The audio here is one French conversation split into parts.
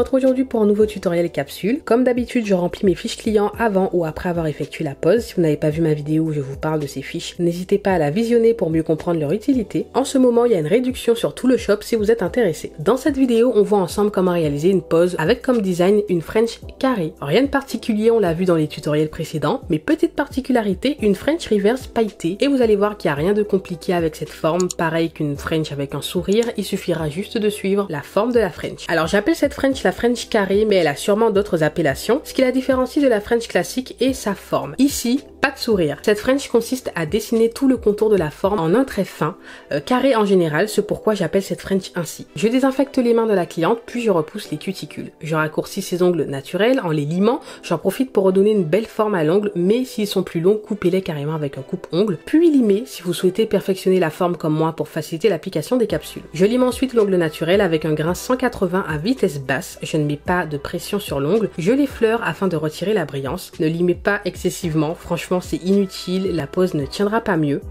retrouve aujourd'hui pour un nouveau tutoriel capsule. Comme d'habitude, je remplis mes fiches clients avant ou après avoir effectué la pause. Si vous n'avez pas vu ma vidéo où je vous parle de ces fiches, n'hésitez pas à la visionner pour mieux comprendre leur utilité. En ce moment, il y a une réduction sur tout le shop si vous êtes intéressé. Dans cette vidéo, on voit ensemble comment réaliser une pause avec comme design une French carrée. Rien de particulier, on l'a vu dans les tutoriels précédents, mais petite particularité, une French reverse pailletée. Et vous allez voir qu'il n'y a rien de compliqué avec cette forme. Pareil qu'une French avec un sourire, il suffira juste de suivre la forme de la French. Alors j'appelle cette French la French carrée, mais elle a sûrement d'autres appellations. Ce qui la différencie de la French classique est sa forme. Ici, pas de sourire. Cette French consiste à dessiner tout le contour de la forme en un trait fin, carré en général, c'est pourquoi j'appelle cette French ainsi. Je désinfecte les mains de la cliente, puis je repousse les cuticules. Je raccourcis ses ongles naturels en les limant, j'en profite pour redonner une belle forme à l'ongle, mais s'ils sont plus longs, coupez-les carrément avec un coupe-ongle, puis limez si vous souhaitez perfectionner la forme comme moi pour faciliter l'application des capsules. Je lime ensuite l'ongle naturel avec un grain 180 à vitesse basse, je ne mets pas de pression sur l'ongle, je l'effleure afin de retirer la brillance. Ne limez pas excessivement, franchement c'est inutile, la pose ne tiendra pas mieux.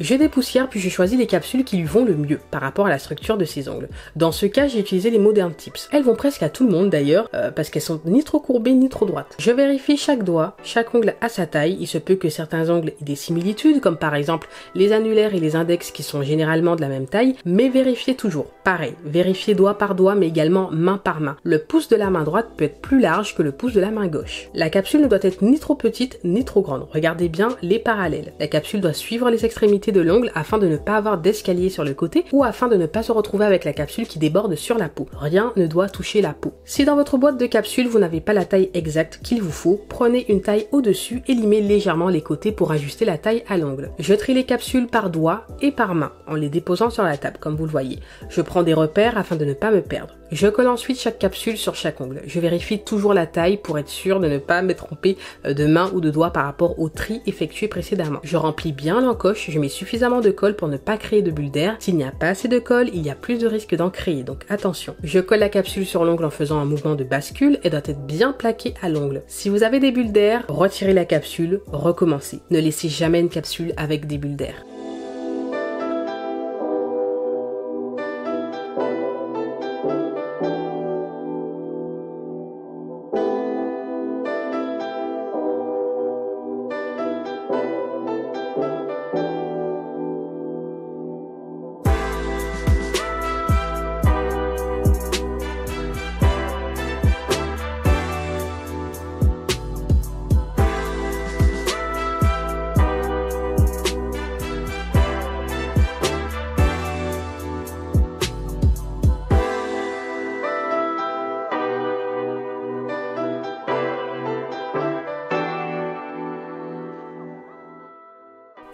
Je dépoussière puis je choisis les capsules qui lui vont le mieux par rapport à la structure de ses ongles. Dans ce cas, j'ai utilisé les Modern Tips. Elles vont presque à tout le monde d'ailleurs, parce qu'elles sont ni trop courbées ni trop droites. Je vérifie chaque doigt, chaque ongle à sa taille. Il se peut que certains ongles aient des similitudes, comme par exemple les annulaires et les index qui sont généralement de la même taille, mais vérifiez toujours. Pareil, vérifiez doigt par doigt, mais également main par main. Le pouce de la main droite peut être plus large que le pouce de la main gauche. La capsule ne doit être ni trop petite ni trop grande. Regardez bien les parallèles. La capsule doit suivre les extrémités de l'ongle afin de ne pas avoir d'escalier sur le côté ou afin de ne pas se retrouver avec la capsule qui déborde sur la peau. Rien ne doit toucher la peau. Si dans votre boîte de capsule vous n'avez pas la taille exacte qu'il vous faut, prenez une taille au-dessus et limez légèrement les côtés pour ajuster la taille à l'ongle. Je trie les capsules par doigt et par main en les déposant sur la table comme vous le voyez. Je prends des repères afin de ne pas me perdre. Je colle ensuite chaque capsule sur chaque ongle. Je vérifie toujours la taille pour être sûr de ne pas me tromper de main ou de doigt par rapport au tri effectué précédemment. Je remplis bien l'encoche, je mets suffisamment de colle pour ne pas créer de bulles d'air. S'il n'y a pas assez de colle, il y a plus de risque d'en créer, donc attention. Je colle la capsule sur l'ongle en faisant un mouvement de bascule et doit être bien plaquée à l'ongle. Si vous avez des bulles d'air, retirez la capsule, recommencez. Ne laissez jamais une capsule avec des bulles d'air.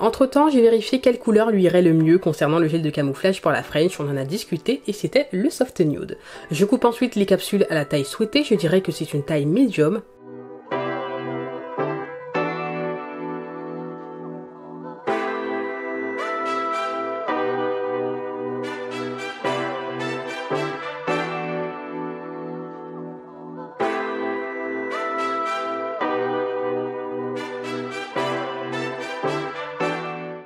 Entre temps, j'ai vérifié quelle couleur lui irait le mieux concernant le gel de camouflage pour la French, on en a discuté et c'était le Soft Nude. Je coupe ensuite les capsules à la taille souhaitée, je dirais que c'est une taille médium.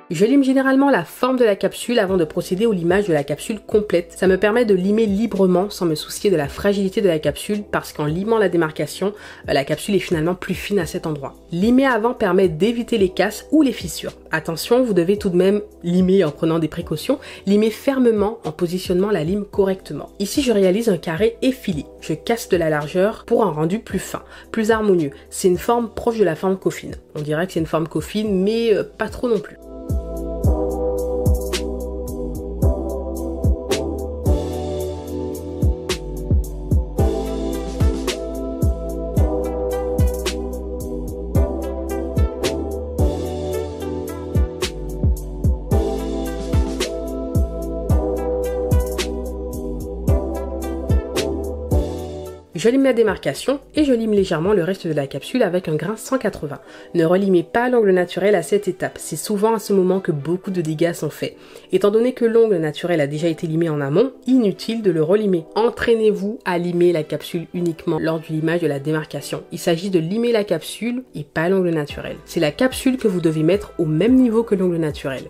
Je lime généralement la forme de la capsule avant de procéder au limage de la capsule complète. Ça me permet de limer librement sans me soucier de la fragilité de la capsule parce qu'en limant la démarcation, la capsule est finalement plus fine à cet endroit. Limer avant permet d'éviter les casses ou les fissures. Attention, vous devez tout de même limer en prenant des précautions, limer fermement en positionnant la lime correctement. Ici, je réalise un carré effilé. Je casse de la largeur pour un rendu plus fin, plus harmonieux. C'est une forme proche de la forme coffin. On dirait que c'est une forme coffin, mais pas trop non plus. Je lime la démarcation et je lime légèrement le reste de la capsule avec un grain 180. Ne relimez pas l'ongle naturel à cette étape, c'est souvent à ce moment que beaucoup de dégâts sont faits. Étant donné que l'ongle naturel a déjà été limé en amont, inutile de le relimer. Entraînez-vous à limer la capsule uniquement lors du limage de la démarcation. Il s'agit de limer la capsule et pas l'ongle naturel. C'est la capsule que vous devez mettre au même niveau que l'ongle naturel.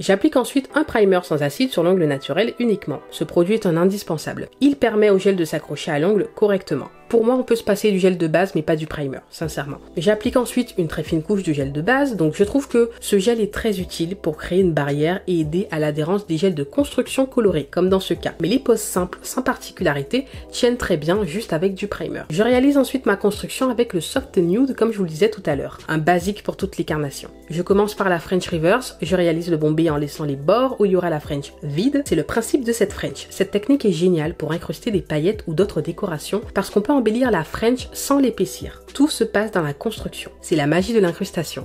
J'applique ensuite un primer sans acide sur l'ongle naturel uniquement. Ce produit est un indispensable. Il permet au gel de s'accrocher à l'ongle correctement. Pour moi, on peut se passer du gel de base, mais pas du primer, sincèrement. J'applique ensuite une très fine couche de gel de base, donc je trouve que ce gel est très utile pour créer une barrière et aider à l'adhérence des gels de construction colorés, comme dans ce cas. Mais les poses simples, sans particularité, tiennent très bien juste avec du primer. Je réalise ensuite ma construction avec le Soft Nude, comme je vous le disais tout à l'heure, un basique pour toutes les carnations. Je commence par la French Reverse, je réalise le bombé en laissant les bords où il y aura la French vide. C'est le principe de cette French. Cette technique est géniale pour incruster des paillettes ou d'autres décorations, parce qu'on peut embellir la French sans l'épaissir. Tout se passe dans la construction. C'est la magie de l'incrustation.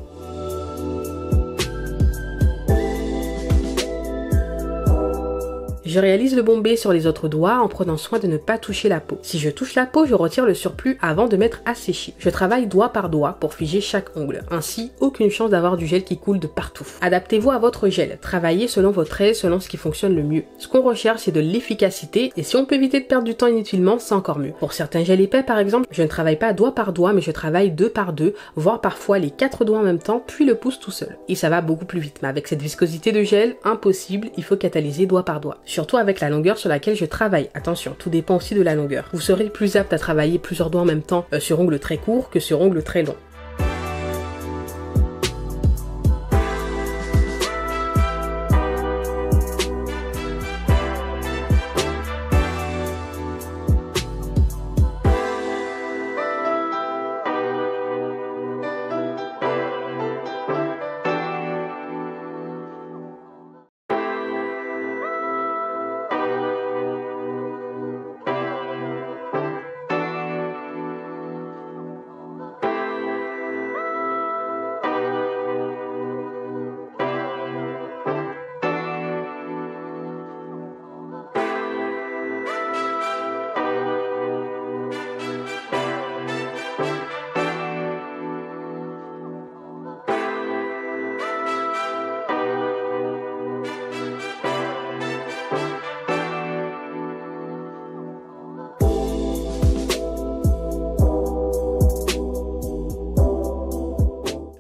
Je réalise le bombé sur les autres doigts en prenant soin de ne pas toucher la peau. Si je touche la peau, je retire le surplus avant de mettre à sécher. Je travaille doigt par doigt pour figer chaque ongle. Ainsi, aucune chance d'avoir du gel qui coule de partout. Adaptez-vous à votre gel. Travaillez selon votre aise, selon ce qui fonctionne le mieux. Ce qu'on recherche, c'est de l'efficacité et si on peut éviter de perdre du temps inutilement, c'est encore mieux. Pour certains gels épais, par exemple, je ne travaille pas doigt par doigt, mais je travaille 2 par 2, voire parfois les 4 doigts en même temps, puis le pouce tout seul. Et ça va beaucoup plus vite. Mais avec cette viscosité de gel, impossible, il faut catalyser doigt par doigt. Surtout avec la longueur sur laquelle je travaille. Attention, tout dépend aussi de la longueur. Vous serez plus apte à travailler plusieurs doigts en même temps sur ongles très courts que sur ongles très longs.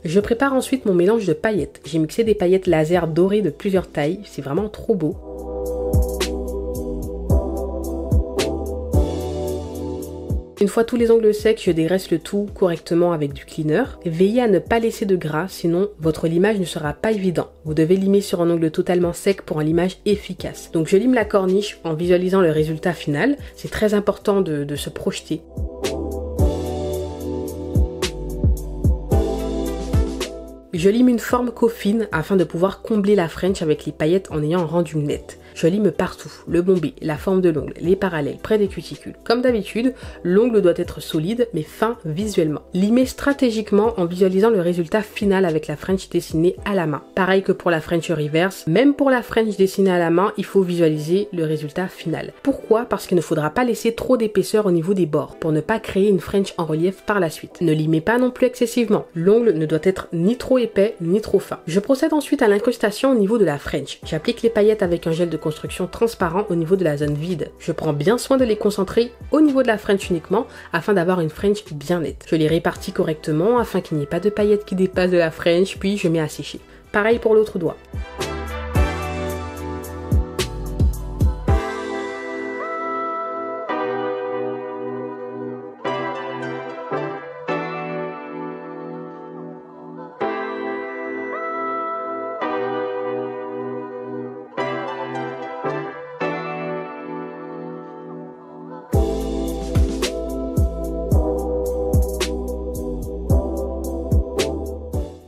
Je prépare ensuite mon mélange de paillettes. J'ai mixé des paillettes laser dorées de plusieurs tailles, c'est vraiment trop beau. Une fois tous les ongles secs, je dégraisse le tout correctement avec du cleaner. Veillez à ne pas laisser de gras, sinon votre limage ne sera pas évident. Vous devez limer sur un ongle totalement sec pour un limage efficace. Donc je lime la corniche en visualisant le résultat final. C'est très important de se projeter. Je lime une forme coffine afin de pouvoir combler la French avec les paillettes en ayant un rendu net. Je lime partout, le bombé, la forme de l'ongle, les parallèles, près des cuticules. Comme d'habitude, l'ongle doit être solide mais fin visuellement. Limez stratégiquement en visualisant le résultat final avec la French dessinée à la main. Pareil que pour la French reverse, même pour la French dessinée à la main, il faut visualiser le résultat final. Pourquoi? Parce qu'il ne faudra pas laisser trop d'épaisseur au niveau des bords pour ne pas créer une French en relief par la suite. Ne limez pas non plus excessivement. L'ongle ne doit être ni trop épais ni trop fin. Je procède ensuite à l'incrustation au niveau de la French. J'applique les paillettes avec un gel de construction transparent au niveau de la zone vide. Je prends bien soin de les concentrer au niveau de la French uniquement afin d'avoir une French bien nette. Je les répartis correctement afin qu'il n'y ait pas de paillettes qui dépassent de la French, puis je mets à sécher. Pareil pour l'autre doigt.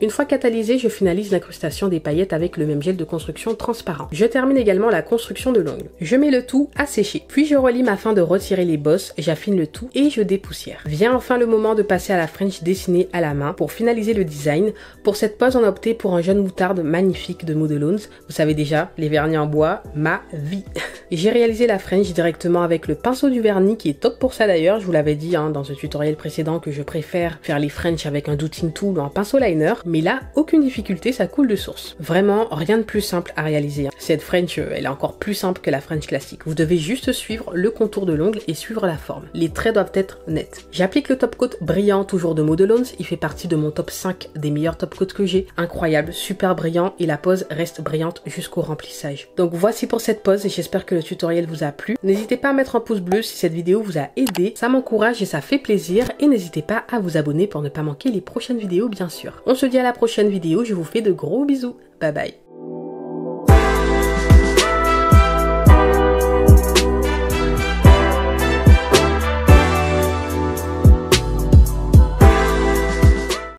Une fois catalysé, je finalise l'incrustation des paillettes avec le même gel de construction transparent. Je termine également la construction de l'ongle. Je mets le tout à sécher, puis je relime afin de retirer les bosses, j'affine le tout et je dépoussière. Vient enfin le moment de passer à la French dessinée à la main pour finaliser le design. Pour cette pose, on a opté pour un jaune moutarde magnifique de Modelones. Vous savez déjà, les vernis en bois, ma vie. J'ai réalisé la French directement avec le pinceau du vernis qui est top pour ça d'ailleurs. Je vous l'avais dit dans un tutoriel précédent que je préfère faire les French avec un dotting tool ou un pinceau liner. Mais là, aucune difficulté, ça coule de source. Vraiment, rien de plus simple à réaliser. Cette French, elle est encore plus simple que la French classique. Vous devez juste suivre le contour de l'ongle et suivre la forme. Les traits doivent être nets. J'applique le top coat brillant toujours de Modelones. Il fait partie de mon top 5 des meilleurs top coats que j'ai. Incroyable, super brillant et la pose reste brillante jusqu'au remplissage. Donc voici pour cette pose et j'espère que le tutoriel vous a plu. N'hésitez pas à mettre un pouce bleu si cette vidéo vous a aidé. Ça m'encourage et ça fait plaisir. Et n'hésitez pas à vous abonner pour ne pas manquer les prochaines vidéos bien sûr. On se dit à la prochaine vidéo. Je vous fais de gros bisous. Bye bye.